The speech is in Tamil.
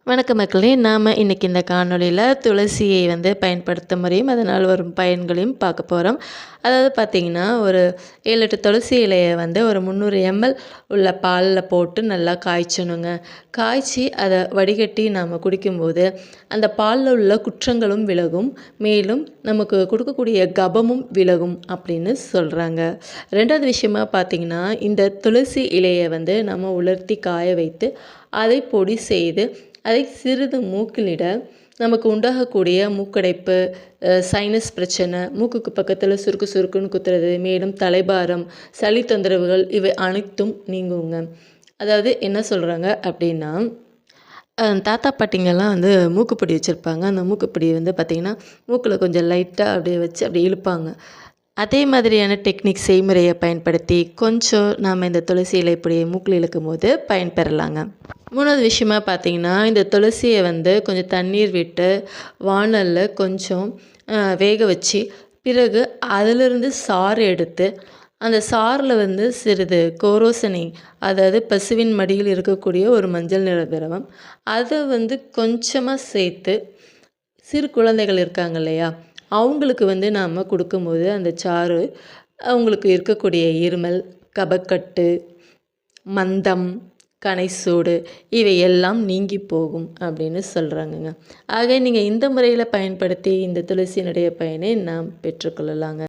வணக்கம் மக்களே! நாம் இன்றைக்கி இந்த காணொளியில் துளசியை பயன்படுத்த முறையும் அதனால் வரும் பயன்களையும் பார்க்க போகிறோம். அதாவது பார்த்திங்கன்னா, ஒரு 7-8 துளசி இலையை ஒரு 300 ml உள்ள பாலில் போட்டு நல்லா காய்ச்சணுங்க. காய்ச்சி அதை வடிகட்டி நாம் குடிக்கும்போது அந்த பாலில் உள்ள குற்றங்களும் விலகும், மேலும் நமக்கு கொடுக்கக்கூடிய கபமும் விலகும் அப்படின்னு சொல்கிறாங்க. 2வது விஷயமா பார்த்திங்கன்னா, இந்த துளசி இலையை நம்ம உலர்த்தி காய வைத்து அதை பொடி செய்து அதை சிறிது மூக்கிலிட நமக்கு உண்டாகக்கூடிய மூக்கடைப்பு, சைனஸ் பிரச்சனை, மூக்குக்கு பக்கத்தில் சுருக்கு சுருக்குன்னு குத்துறது, மேலும் தலைபாரம், சளி தொந்தரவுகள் இவை அனைத்தும் நீங்குங்க. அதாவது என்ன சொல்கிறாங்க அப்படின்னா, தாத்தா பாட்டிங்கெல்லாம் மூக்குப்பொடி வச்சுருப்பாங்க. அந்த மூக்குப்பொடி பார்த்திங்கன்னா மூக்கில் கொஞ்சம் லைட்டாக அப்படியே வச்சு அப்படியே இழுப்பாங்க. அதே மாதிரியான டெக்னிக் செய்முறையை பயன்படுத்தி கொஞ்சம் நாம் இந்த துளசி இலை பொடியை மூக்கில் இழுக்கும்போது பயன்பெறலாங்க. 3வது விஷயமா பார்த்திங்கன்னா, இந்த துளசியை கொஞ்சம் தண்ணீர் விட்டு வாணலில் கொஞ்சம் வேக வச்சு, பிறகு அதிலிருந்து சாறு எடுத்து அந்த சாறில் சிறிது கோரோசனை, அதாவது பசுவின் மடியில் இருக்கக்கூடிய ஒரு மஞ்சள் நிற திரவம், அதை கொஞ்சமாக சேர்த்து சிறு குழந்தைகள் இருக்காங்க இல்லையா, அவங்களுக்கு நாம் கொடுக்கும்போது அந்த சாறு அவங்களுக்கு இருக்கக்கூடிய இருமல், கபக்கட்டு, மந்தம், கணைசூடு இவை எல்லாம் நீங்கி போகும் அப்படின்னு சொல்கிறாங்கங்க. ஆக நீங்கள் இந்த முறையில் பயன்படுத்தி இந்த துளசியினுடைய பயனை நாம் பெற்றுக்கொள்ளலாங்க.